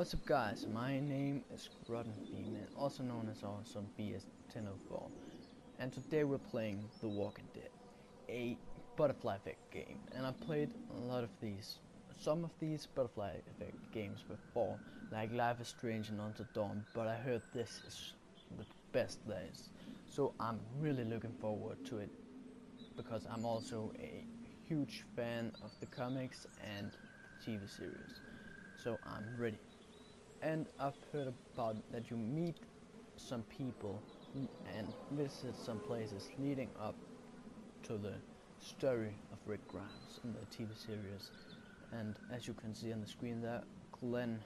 What's up guys, my name is Grottenbeam, also known as Awesome BS1004, and today we're playing The Walking Dead, a butterfly effect game. And I've played some of these butterfly effect games before, like Life is Strange and Until Dawn, but I heard this is the best there is. So I'm really looking forward to it, because I'm also a huge fan of the comics and the TV series. So I'm ready. And I've heard about that you meet some people and visit some places leading up to the story of Rick Grimes in the TV series. And as you can see on the screen there, Glenn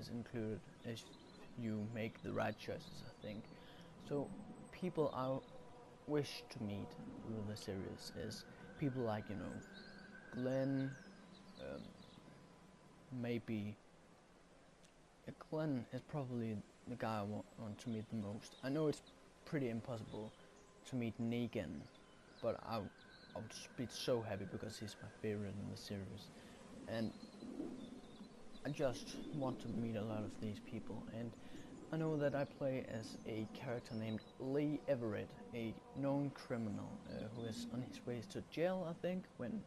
is included if you make the right choices, I think. So people I wish to meet through the series is people like, Glenn, maybe Glenn is probably the guy I want to meet the most. I know it's pretty impossible to meet Negan, but I would be so happy because he's my favorite in the series. And I just want to meet a lot of these people. And I know that I play as a character named Lee Everett, a known criminal who is on his way to jail, I think, when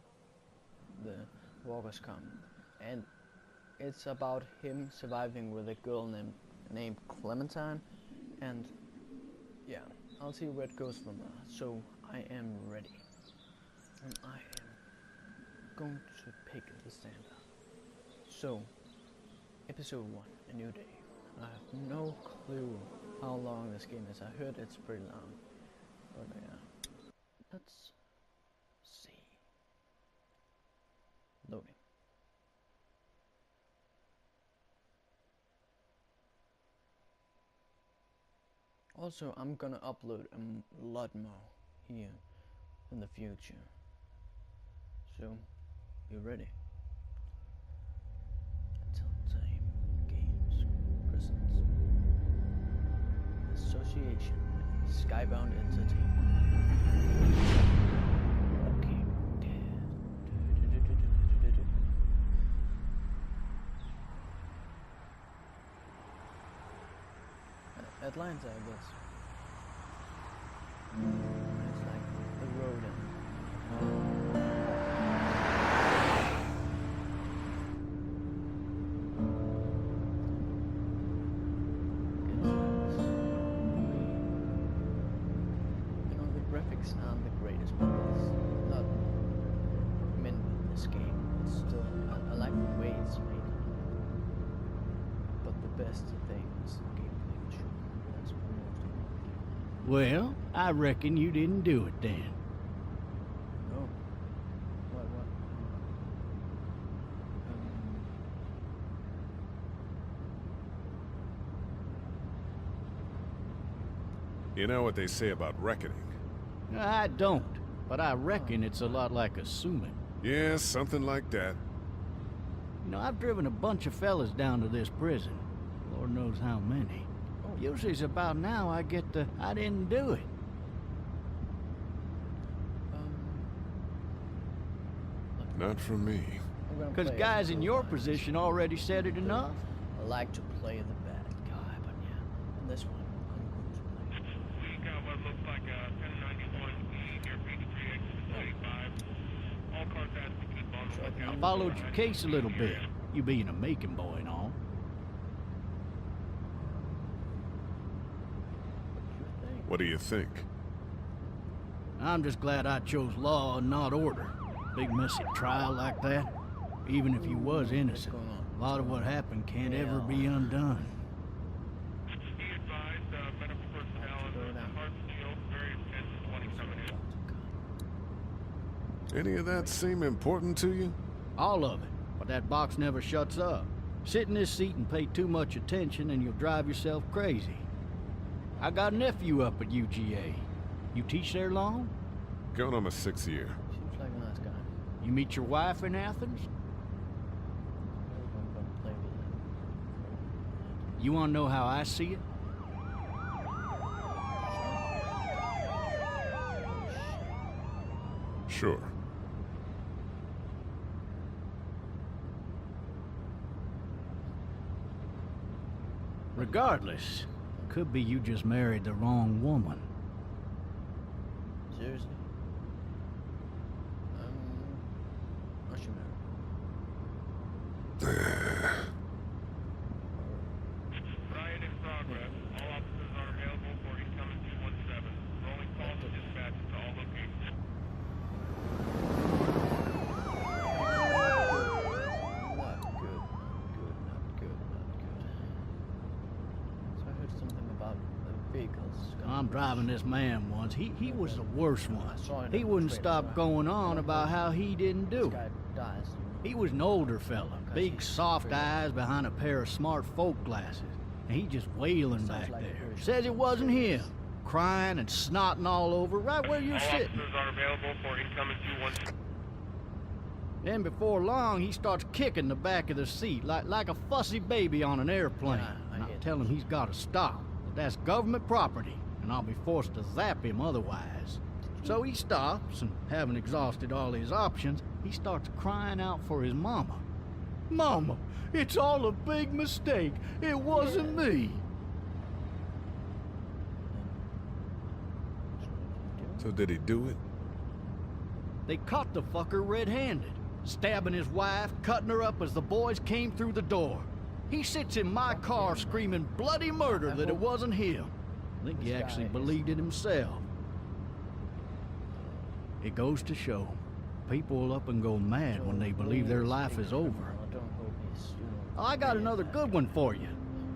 the walkers come. And it's about him surviving with a girl named Clementine, and yeah, I'll see where it goes from there. So I am ready, and I am going to pick the standard. So, episode 1, A New Day. I have no clue how long this game is. I heard it's pretty long, but yeah, let's see. Loading. Also, I'm gonna upload a lot more here in the future. So, be ready. Telltale Games presents Association with Skybound Entertainment. Walking Dead. Atlanta, I guess. It's like the road and the graphics aren't the greatest, but it's not meant with this game. It's still, I like the way it's made. But the best thing is the gameplay for sure. That's what most important. Well, I reckon you didn't do it then. No. What? You know what they say about reckoning? I don't, but I reckon it's a lot like assuming. Yeah, something like that. You know, I've driven a bunch of fellas down to this prison. Lord knows how many. Usually it's about now I get the, I didn't do it. Not from me. Because guys in your position already said it enough. I like to play the bad guy, but yeah, in this one, I'm going to play. We got what looks like a 1091 Airpage 3X 35. All cars asked to keep on the lookout. I followed your case a little bit, you being a Macon boy and all. What do you think? I'm just glad I chose law and not order. Big messy trial like that, even if you was innocent, a lot of what happened can't ever be undone. Be advised, medical personnel and Hartsfield, very intense 20 coming in. Any of that seem important to you? All of it, but that box never shuts up. Sit in this seat and pay too much attention and you'll drive yourself crazy. I got a nephew up at UGA. You teach there long? Going on my 6th year. Seems like a nice guy. You meet your wife in Athens? I'm gonna play with him. You wanna know how I see it? Sure. Regardless, could be you just married the wrong woman. Seriously? I should marry. Riot in progress. All officers are available for incoming 217. Rolling calls and dispatches to all locations. Not good. So I heard something about the vehicles. I'm driving this man once. He was the worst I one. saw it He on wouldn't the stop trailer. going on about how he didn't do This it. guy dies. He was an older fella, big he's soft pretty- eyes behind a pair of smart folk glasses. And he just wailing Sounds back like a there. very Says it short wasn't series. him. Crying and snotting all over right where you're All sitting. officers are available for incoming 217. Then before long, he starts kicking the back of the seat like a fussy baby on an airplane. Yeah, I And I get tell him he's got to stop. That's government property, and I'll be forced to zap him otherwise. So he stops, and having exhausted all his options, he starts crying out for his mama. Mama, it's all a big mistake. It wasn't me. So did he do it? They caught the fucker red-handed, stabbing his wife, cutting her up as the boys came through the door. He sits in my car screaming bloody murder that it wasn't him. I think he This actually guy is- believed it himself. It goes to show, people will up and go mad when they believe their life is over. I don't hope he's, Oh, I got another good one for you.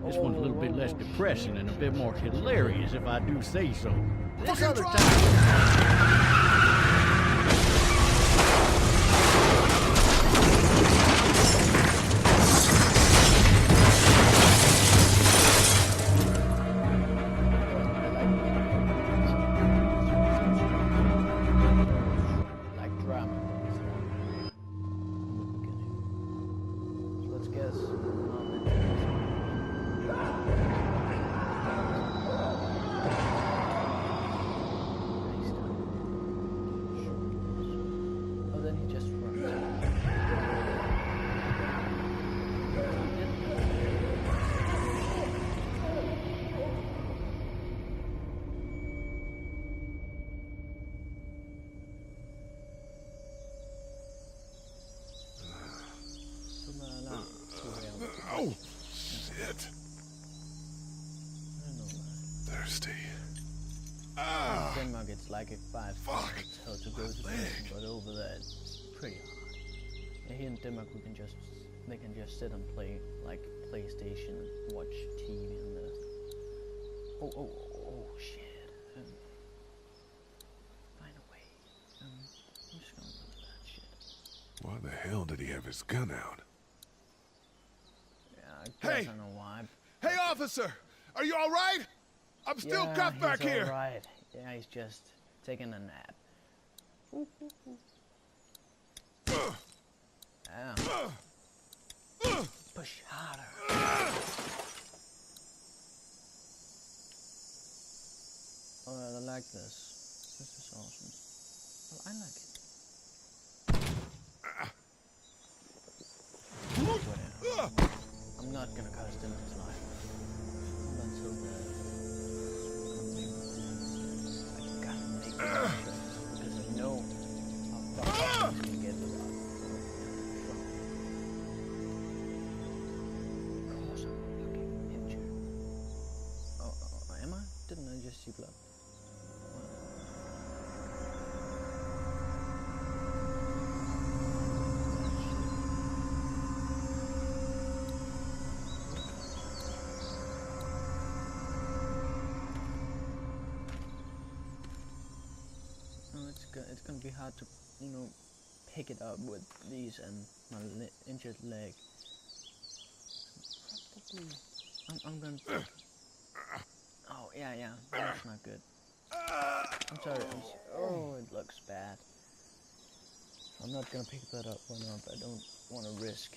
This one's a little bit less depressing and a bit more hilarious, if I do say so. This other time... like drama. So let's guess. Oh, then he just runs. No, too real. Oh, shit. I don't know, man. Thirsty. In Ah, Denmark, it's like a 5 Fuck. hotel to go to the leg. but over there it's pretty hard. And here in Denmark, they can just sit and play like PlayStation and watch TV and the. Oh shit! Find a way. I'm just gonna run that shit. why the hell did he have his gun out? Yeah, I guess Hey! I know why. Hey, officer! Are you all right? I'm still cuffed back he's here. Alright. Yeah, he's just taking a nap. Ow. Push harder. Oh, I like this. This is awesome. Well, I like it. Whatever. I'm not gonna cost him his life. Not until I gotta make the choice because I know how far he's gonna get without. Of course I'm fucking injured. Oh, am I? Didn't I just see blood? It's gonna be hard to, pick it up with these and my injured leg. Probably, I'm gonna. Oh yeah, that's not good. I'm sorry. Oh, it looks bad. I'm not gonna pick that up one up. I don't want to risk,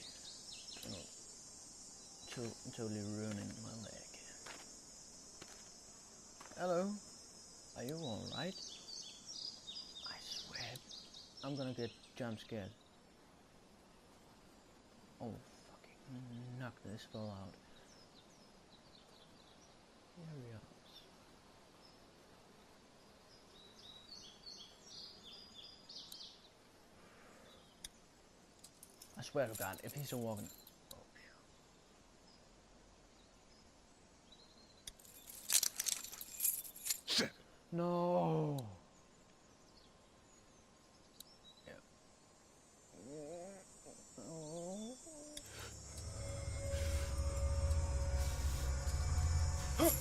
totally ruining my leg. Hello, are you all right? I swear, I'm gonna get jump scared. Oh, fucking knock this fell out. areas. I swear to God, if he's a walking. Oh, Shit. no. Yeah. Oh.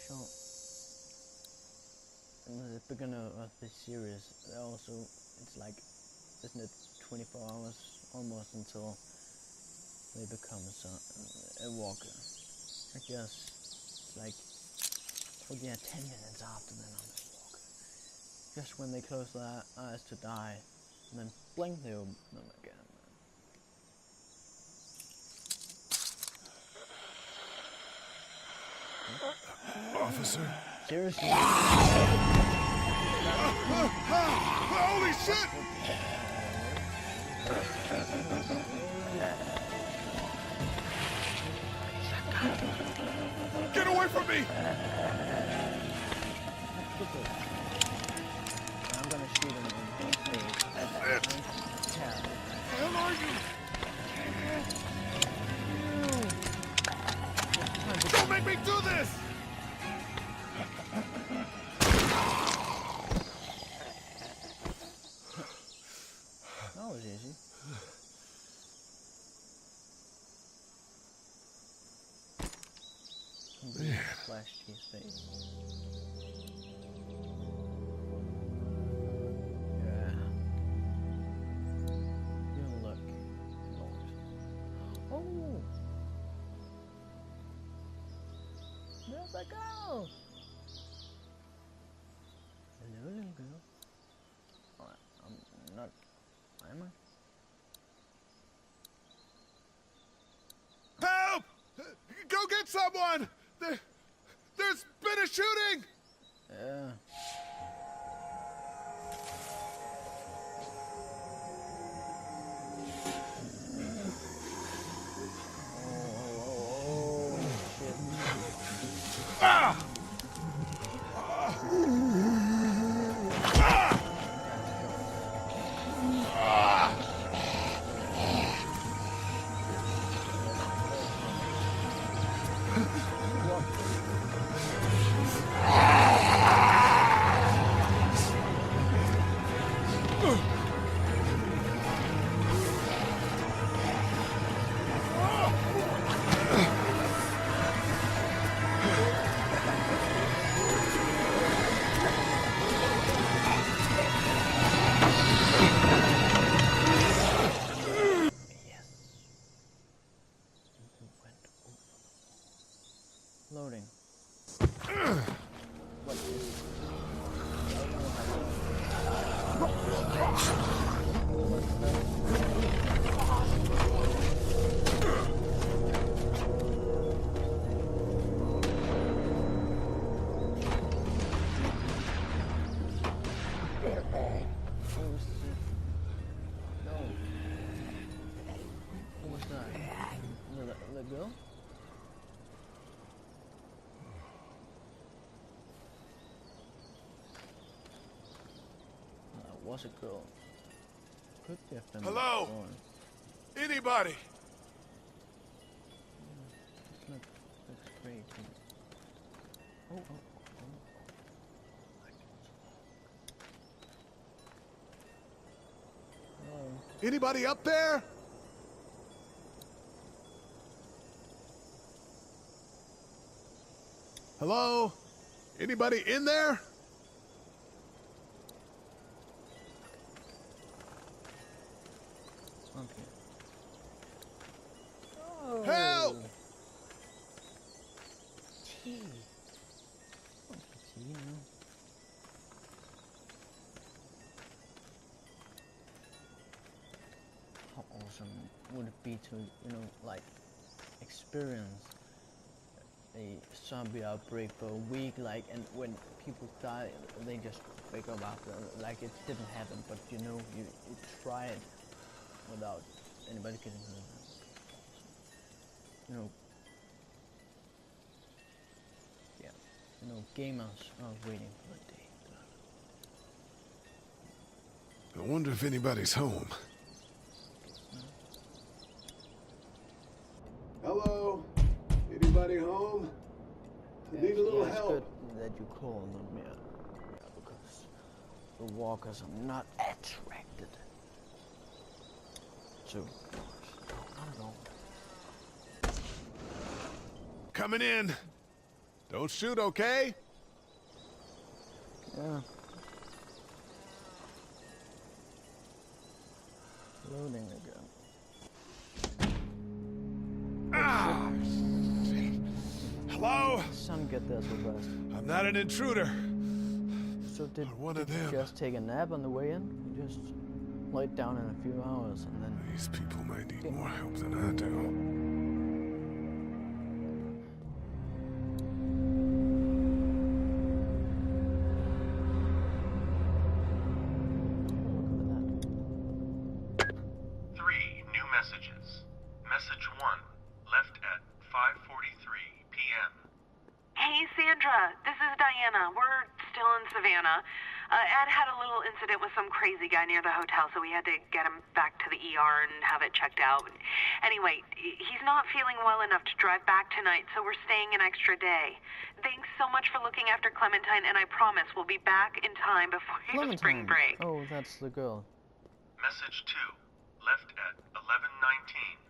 So, in the beginning of this series, also, it's like, isn't it 24 hours almost until they become a walker? I guess it's like, oh yeah, 10 minutes after they're on this walker. Just when they close their eyes to die, and then blink they open them again. Officer? Seriously? Holy shit! Get away from me! I'm gonna shoot him in the face. Terrible. Where are you? Don't make me do this! That was easy. Flashed his face. Yeah. You look. Lord. Oh! There's a girl! Hello, little girl. Oh, I'm not. Am I? Help! Go get someone! There's been a shooting! Yeah. Oh, shit. Ah! Yes. You went over. Loading. What is it? No. Who was that? The girl? Was a girl. Could have been. Hello? Born. Anybody? Looks great. Oh. Hello. Anybody up there? Hello? Anybody in there? Okay. Oh. Help! Tea. Want some tea now? How awesome would it be to, like, experience a zombie outbreak for a week, like, and when people die, they just wake up after, like it didn't happen, but you try it without anybody getting hurt. You know, gamers are waiting for the day. I wonder if anybody's home. Hello? Anybody home? I need a little It's help. good that you call them, yeah, because the walkers are not attracted to doors. No, not at all. Coming in. Don't shoot, okay? Yeah. Loading again. Ah! Shit. Hello? Son, get there so fast. I'm not an intruder. So did Or one of you them. just take a nap on the way in? You just laid down in a few hours and then... These people might need more help than I do. Look at that. 3 new messages. Message 1, left at 5:43 p.m. Hey, Sandra. This is Diana. We're still in Savannah. Ed had a little incident with some crazy guy near the hotel, so we had to get him back to the ER and have it checked out. Anyway, he's not feeling well enough to drive back tonight, so we're staying an extra day. Thanks so much for looking after Clementine, and I promise we'll be back in time before spring break. Oh, that's the girl. Message 2, left at 11:19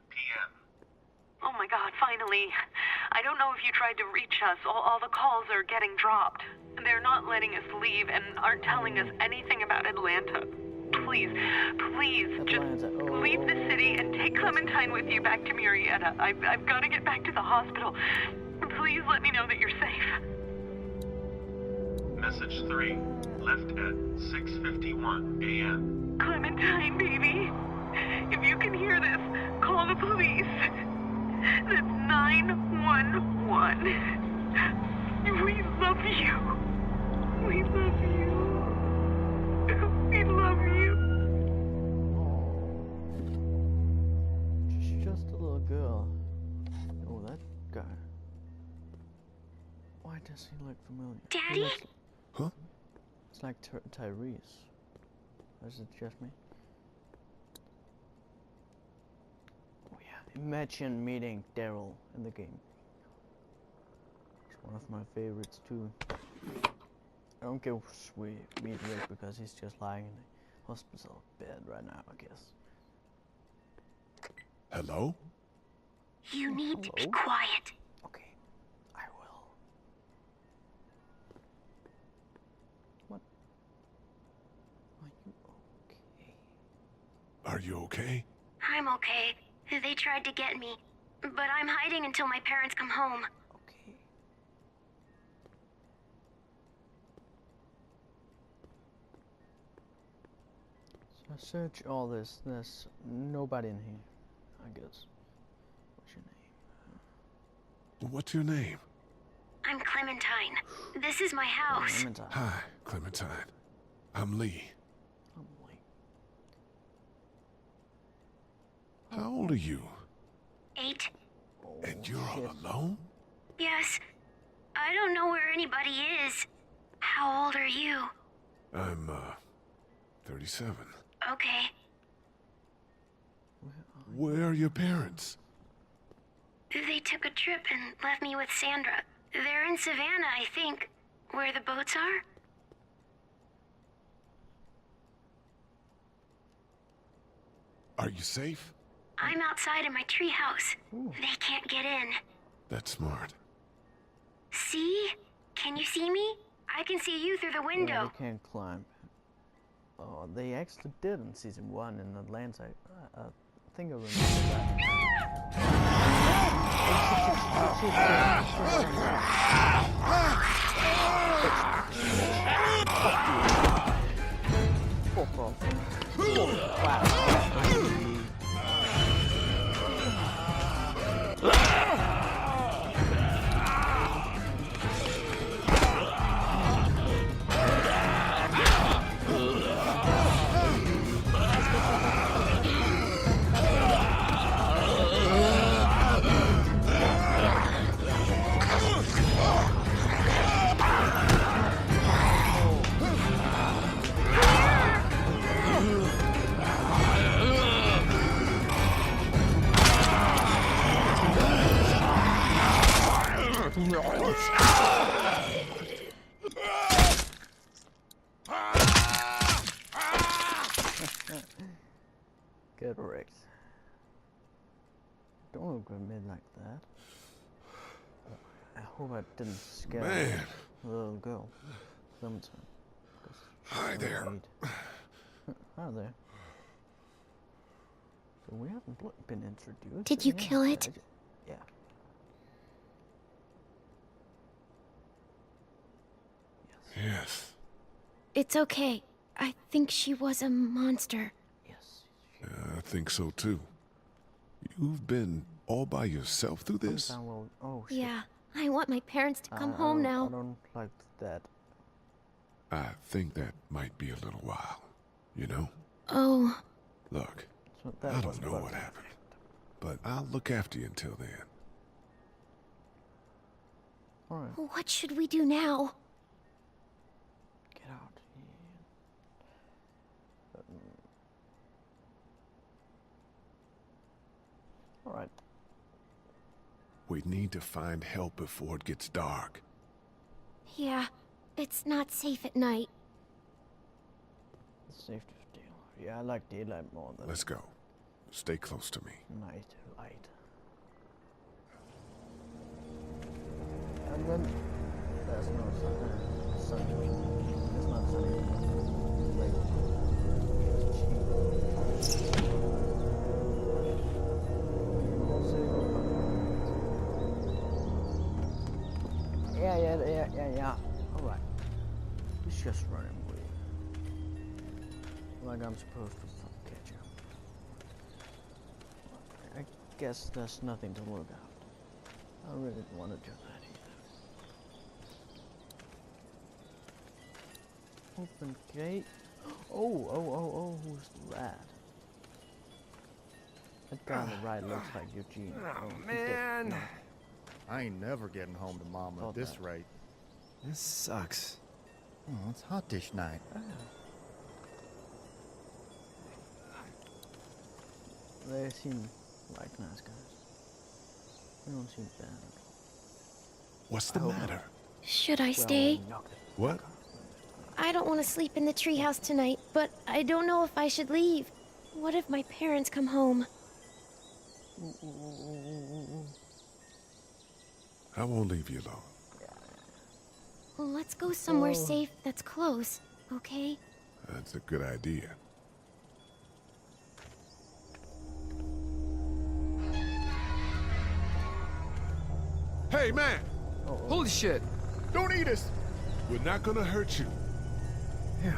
p.m. Oh my God, finally. I don't know if you tried to reach us. All the calls are getting dropped. They're not letting us leave and aren't telling us anything about Atlanta. Please, just leave the city and take Clementine with you back to Murrieta. I've got to get back to the hospital. Please let me know that you're safe. Message 3, left at 6:51 a.m. Clementine, baby. If you can hear this, call the police. That's 911. We love you. We love you. We love you. She's just a little girl. Oh, that guy. Why does he look familiar? Daddy? Huh? It's like Tyrese. Or is it just me? Oh yeah. Imagine meeting Daryl in the game. It's one of my favorites too. I don't get we meet Rick because he's just lying in the hospital bed right now, I guess. Hello? You need to be Hello? quiet. Okay, I will. What? Are you okay? Are you okay? I'm okay. They tried to get me, but I'm hiding until my parents come home. Okay. So search all this. There's nobody in here, I guess. What's your name? What's your name? I'm Clementine. This is my house. Clementine. Hi, Clementine. I'm Lee. I'm Lee. How old are you? 8. Oh, And you're all shit. alone? Yes. I don't know where anybody is. How old are you? I'm, 37. Okay. Where are your parents? They took a trip and left me with Sandra. They're in Savannah, I think. Where the boats are? Are you safe? I'm outside in my treehouse. Ooh. They can't get in. That's smart. See? Can you see me? I can see you through the Yeah, window. they can't climb. Oh, they actually did in season 1 in Atlanta. I think I remember that. Fuck off. Get wrecked. Don't look at me like that. I hope I didn't scare Man. the little girl. Sometime. Hi there. Hi there. So we haven't been introduced. Did you yet? kill it? Yeah. Yes. It's okay. I think she was a monster. Yes. I think so too. You've been all by yourself through this? Sometime we'll, oh shit. Yeah, I want my parents to come I home don't- now. I don't like that. I think that might be a little while, you know? Oh, Look, So that I was don't know what happened, but I'll look after you until then. Alright, what should we do now? get out here. Alright. We need to find help before it gets dark. Yeah, it's not safe at night. Safety of daylight. Yeah, I like daylight more than Let's go. Stay close to me. night light. And then there's no sun. It's not sunny. Like, yeah. Alright. It's just running weird. Like I'm supposed to catch up. I guess there's nothing to look out. I really didn't want to do that either. Open gate. Oh, who's that? That guy on the right looks like Eugene. Oh, he did man. not. I ain't never getting home to Mama Thought at this that. rate. This sucks. Oh, it's hot dish night. They seem like nice guys. They don't seem bad. What's the matter? Should I Well, stay? knock it. What? I don't want to sleep in the treehouse tonight, but I don't know if I should leave. What if my parents come home? I won't leave you alone. Well, let's go somewhere safe that's close, okay? That's a good idea. Hey, man! Holy shit! Don't eat us! We're not gonna hurt you. Yeah.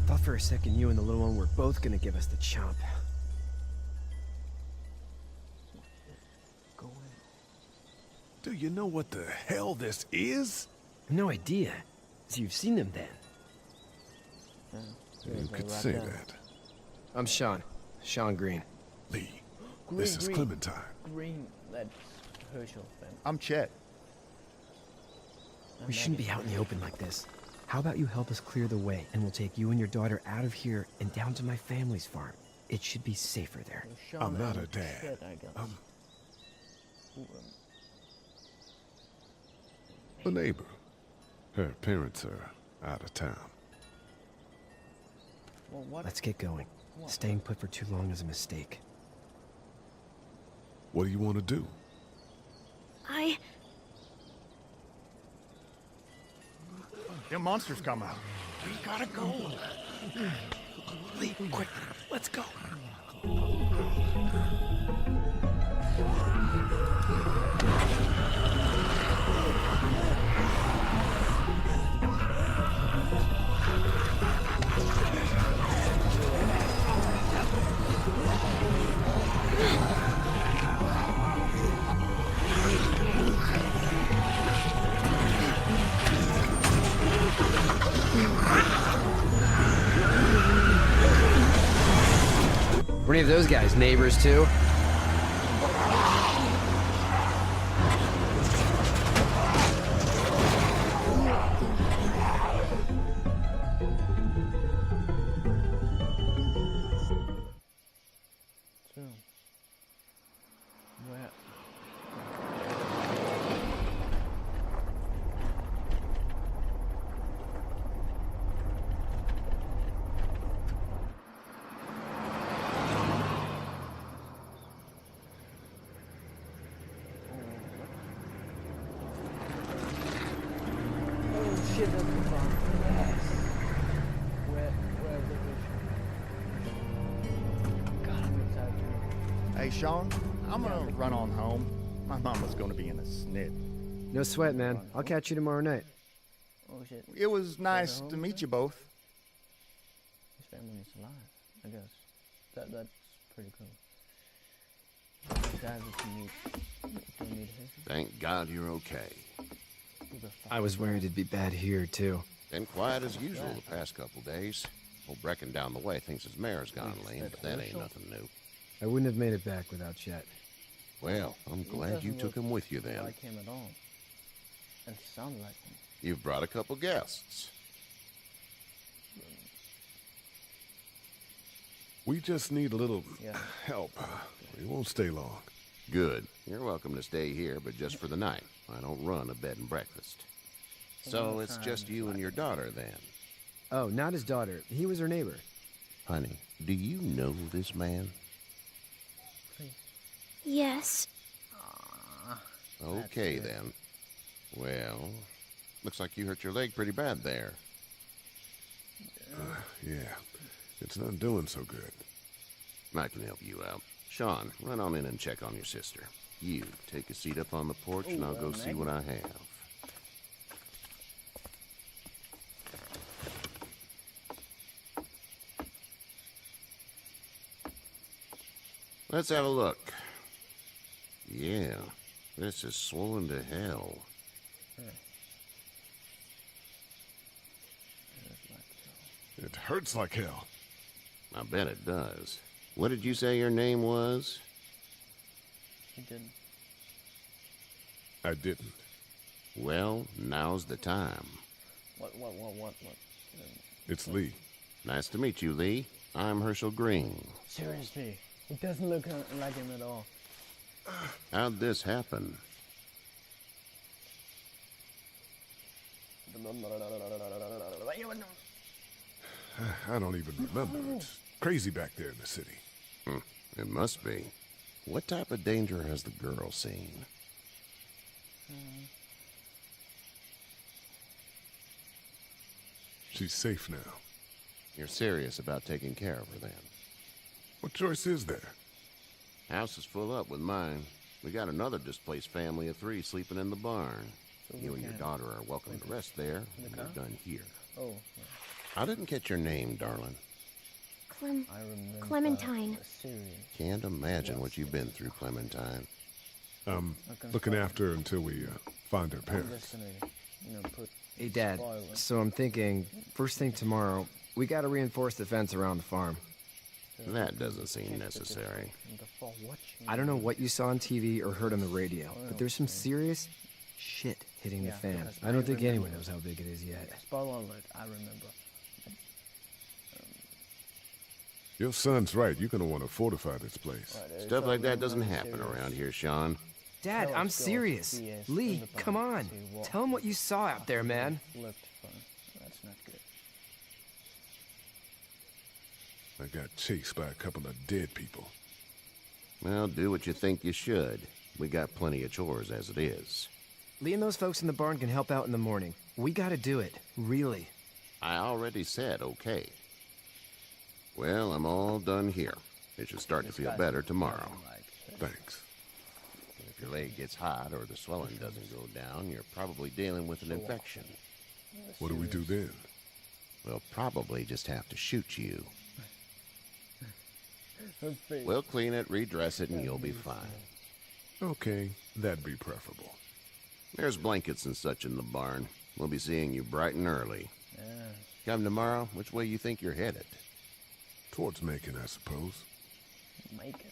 Thought for a second you and the little one were both gonna give us the chomp. Go in. Do you know what the hell this is? No idea. So you've seen them then? Yeah, You they're could right say there. that. I'm Sean. Sean Green. Lee, Green, this is green. Clementine. Green, that's Herschel thing. I'm Chet. We shouldn't be out in the open like this. How about you help us clear the way, and we'll take you and your daughter out of here and down to my family's farm. It should be safer there. I'm not a dad. Shit, I guess. A neighbor. Her parents are out of town. Well, what? Let's get going. Staying put for too long is a mistake. What do you want to do? Them monsters come out. We gotta go. Lee, quick, let's go. Were any of those guys neighbors too? So, where? that's the bomb. Yes. Where the vision? God, I'm excited. Hey, Sean, I'm gonna run on home. My mama's gonna be in a snit. No sweat, man. I'll catch you tomorrow night. Oh shit. It was nice to meet you both. His family is alive, I guess. That's pretty cool. Guys, if you need his. Thank God you're okay. I was worried it'd be bad here, too. Been quiet as usual the past couple days. Old Brecken down the way thinks his mare's gone lame, but that ain't nothing new. I wouldn't have made it back without Chet. Well, I'm glad you took him with you then. Like him at all. And sound like him. You've brought a couple guests. We just need a little help. We won't stay long. Good. You're welcome to stay here, but just for the night. I don't run a bed and breakfast. So it's just you and your daughter then? Oh, not his daughter. He was her neighbor. Honey, do you know this man? Yes. Okay then. Well, looks like you hurt your leg pretty bad there. Yeah. It's not doing so good. I can help you out. Sean, run on in and check on your sister. You, take a seat up on the porch and I'll go see what I have. Let's have a look. Yeah, this is swollen to hell. It hurts like hell. I bet it does. What did you say your name was? He didn't. I didn't. Well, now's the time. What? It's Lee. Nice to meet you, Lee. I'm Herschel Green. Seriously, he doesn't look like him at all. How'd this happen? I don't even remember. It's crazy back there in the city. It must be. What type of danger has the girl seen? She's safe now. You're serious about taking care of her then? What choice is there? House is full up with mine. We got another displaced family of 3 sleeping in the barn. You and your daughter are welcome to rest there, and we're done here. Oh. I didn't catch your name, darling. Clementine. Can't imagine what you've been through, Clementine. Looking after her until we find her parents. Hey, Dad. So I'm thinking, first thing tomorrow, we gotta reinforce the fence around the farm. That doesn't seem necessary. I don't know what you saw on TV or heard on the radio, but there's some serious shit hitting the fan. I don't think anyone knows how big it is yet. Spoiler alert, I remember. Your son's right. You're gonna want to fortify this place. Stuff like that doesn't happen around here, Sean. Dad, I'm serious. Lee, come on. Tell him what you saw out there, man. That's not good. I got chased by a couple of dead people. Well, do what you think you should. We got plenty of chores as it is. Lee and those folks in the barn can help out in the morning. We gotta do it. Really. I already said okay. Well, I'm all done here. It should start to feel better tomorrow. Thanks. If your leg gets hot or the swelling doesn't go down, you're probably dealing with an infection. What do we do then? We'll probably just have to shoot you. We'll clean it, redress it, and you'll be fine. Okay, that'd be preferable. There's blankets and such in the barn. We'll be seeing you bright and early. Come tomorrow, which way you think you're headed? Towards Macon, I suppose. Macon.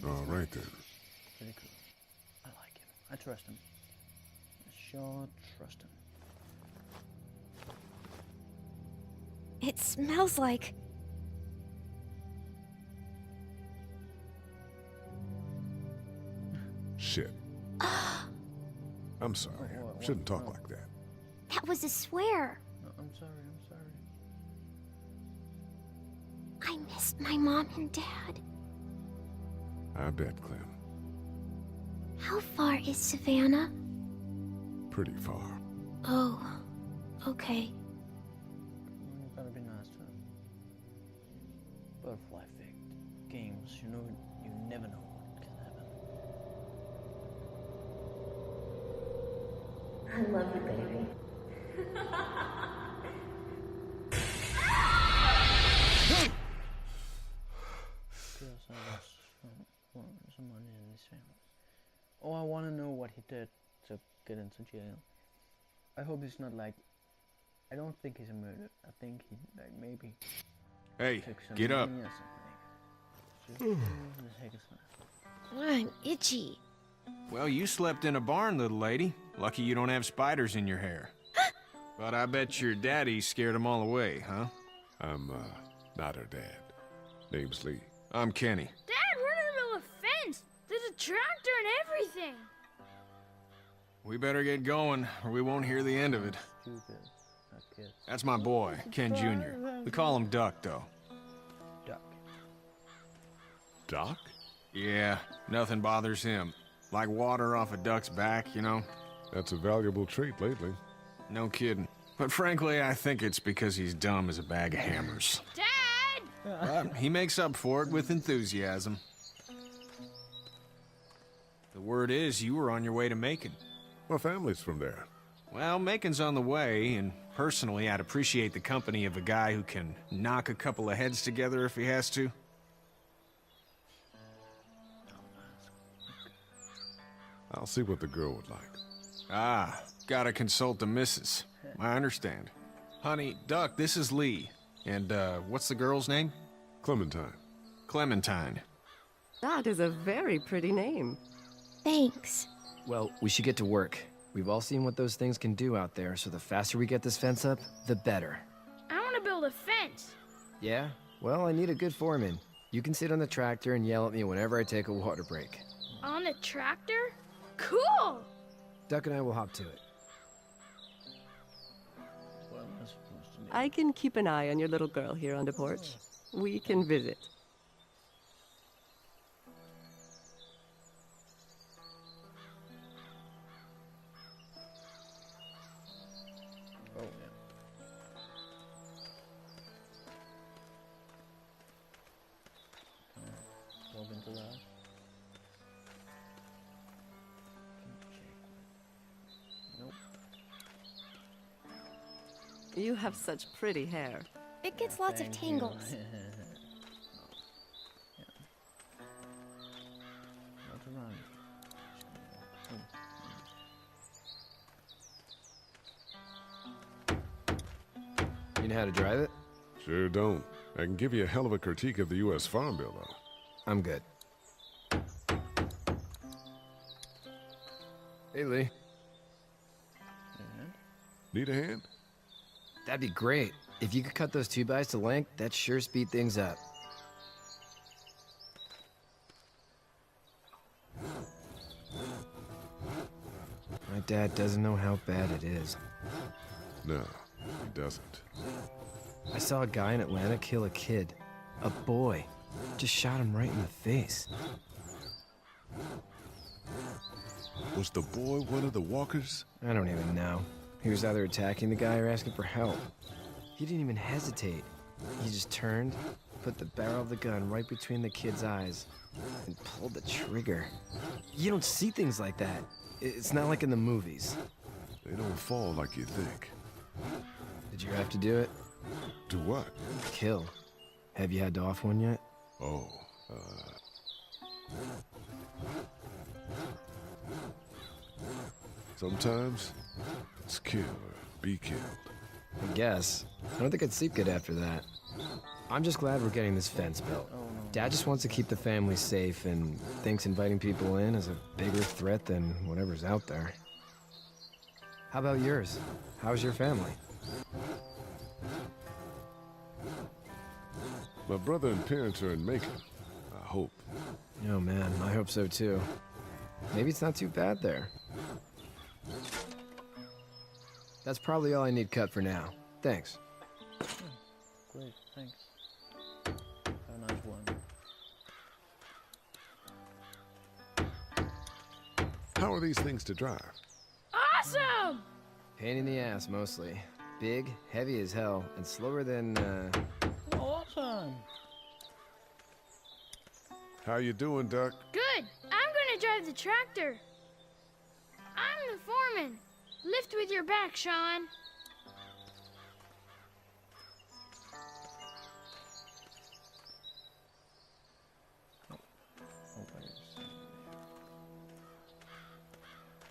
All right then. Pretty cool. I like him. I trust him. I sure trust him. It smells like... Shit. I'm sorry. Shouldn't talk like that. That was a swear. I'm sorry. I missed my mom and dad. I bet, Clem. How far is Savannah? pretty far. Oh, okay. You gotta be nice to him. Butterfly effect. Games, you know, you never know what can happen. I love you, baby. Because I lost some money in his family. Oh, I want to know what he did to get into jail. I hope he's not like... I don't think he's a murderer. I think he, like, maybe... Hey, took some get up. money or something. Just take a snap. I'm itchy. Well, you slept in a barn, little lady. Lucky you don't have spiders in your hair. But I bet your daddy scared them all away, huh? I'm, not her dad. Name's Lee. I'm Kenny. Dad, we're in the middle of a fence. There's a tractor and everything. We better get going, or we won't hear the end of it. Stupid. Not kids. That's my boy, Ken Jr. We call him Duck, though. Duck. Doc? Yeah, nothing bothers him. Like water off a duck's back, you know? That's a valuable trait lately. No kidding. But frankly, I think it's because he's dumb as a bag of hammers. Dad! But he makes up for it with enthusiasm. The word is you were on your way to Macon. My family's from there. Well, Macon's on the way, and personally, I'd appreciate the company of a guy who can knock a couple of heads together if he has to. I'll see what the girl would like. Ah, gotta consult the missus. I understand. Honey, Duck, this is Lee. And, what's the girl's name? Clementine. Clementine. That is a very pretty name. Thanks. Well, we should get to work. We've all seen what those things can do out there, so the faster we get this fence up, the better. I want to build a fence. Yeah? Well, I need a good foreman. You can sit on the tractor and yell at me whenever I take a water break. On the tractor? Cool! Duck and I will hop to it. What am I supposed to do? I can keep an eye on your little girl here on the porch. We can visit. Oh, yeah. Walk into that. Nope. You have such pretty hair. It gets lots of Thank you. tangles. Yeah. Not around. You know how to drive it? Sure don't. I can give you a hell of a critique of the U.S. Farm Bill, though. I'm good. Hey, Lee. Need a hand? That'd be great. If you could cut those 2x to length, that'd sure speed things up. My dad doesn't know how bad it is. No, he doesn't. I saw a guy in Atlanta kill a kid. A boy. Just shot him right in the face. Was the boy one of the walkers? I don't even know. He was either attacking the guy or asking for help. He didn't even hesitate. He just turned, put the barrel of the gun right between the kid's eyes, and pulled the trigger. You don't see things like that. It's not like in the movies. They don't fall like you think. Did you have to do it? Do what? Kill. Have you had to off one yet? Oh, sometimes it's kill or be killed. I guess. I don't think I'd sleep good after that. I'm just glad we're getting this fence built. Dad just wants to keep the family safe and thinks inviting people in is a bigger threat than whatever's out there. How about yours? How's your family? My brother and parents are in Macon. I hope. Oh man, I hope so too. Maybe it's not too bad there. That's probably all I need cut for now. Thanks. Great, thanks. Have a nice one. How are these things to drive? awesome! Pain in the ass, mostly. Big, heavy as hell, and slower than, Awesome. How you doing, Duck? Good. I'm gonna drive the tractor. I'm the foreman. Lift with your back, Sean.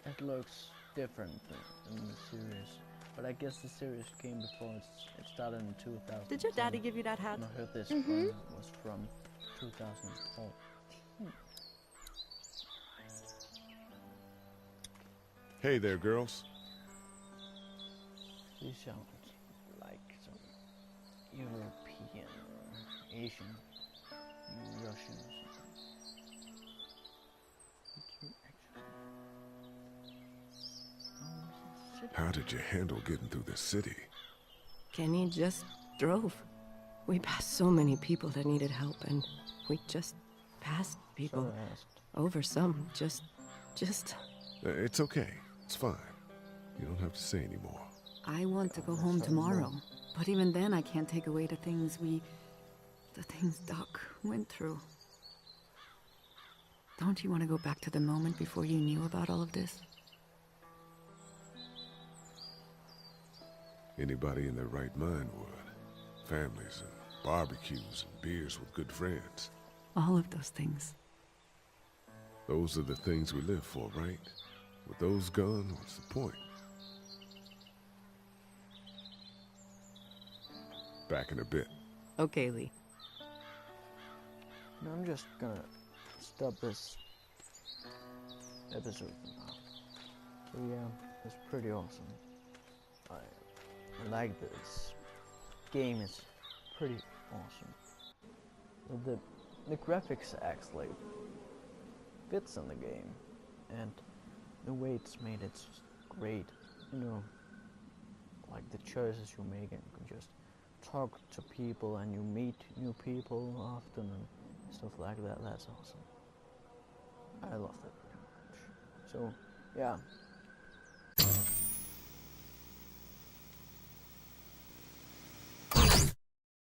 It looks different than the series, but I guess the series came before it started in 2000. Did your daddy give you that hat? I heard this Mhm. one was from 2004. Hey there, girls. These sound like some European or Asian, Russian or something. How did you handle getting through the city? Kenny just drove. We passed so many people that needed help, and we just passed people. Over some, just... It's okay. It's fine. You don't have to say anymore. I want to go home tomorrow, but even then I can't take away the things Doc went through. Don't you want to go back to the moment before you knew about all of this? Anybody in their right mind would. Families and barbecues and beers with good friends. All of those things. Those are the things we live for, right? With those gone, what's the point? Back in a bit. Okay, Lee. No, I'm just gonna stop this episode for now. So yeah, it's pretty awesome. I like this game. Is pretty awesome. The graphics actually fits in the game, and the way it's made, it's just great. You know, like the choices you make, and you can just talk to people, and you meet new people often, and stuff like that. That's awesome. I love that very much. So, yeah.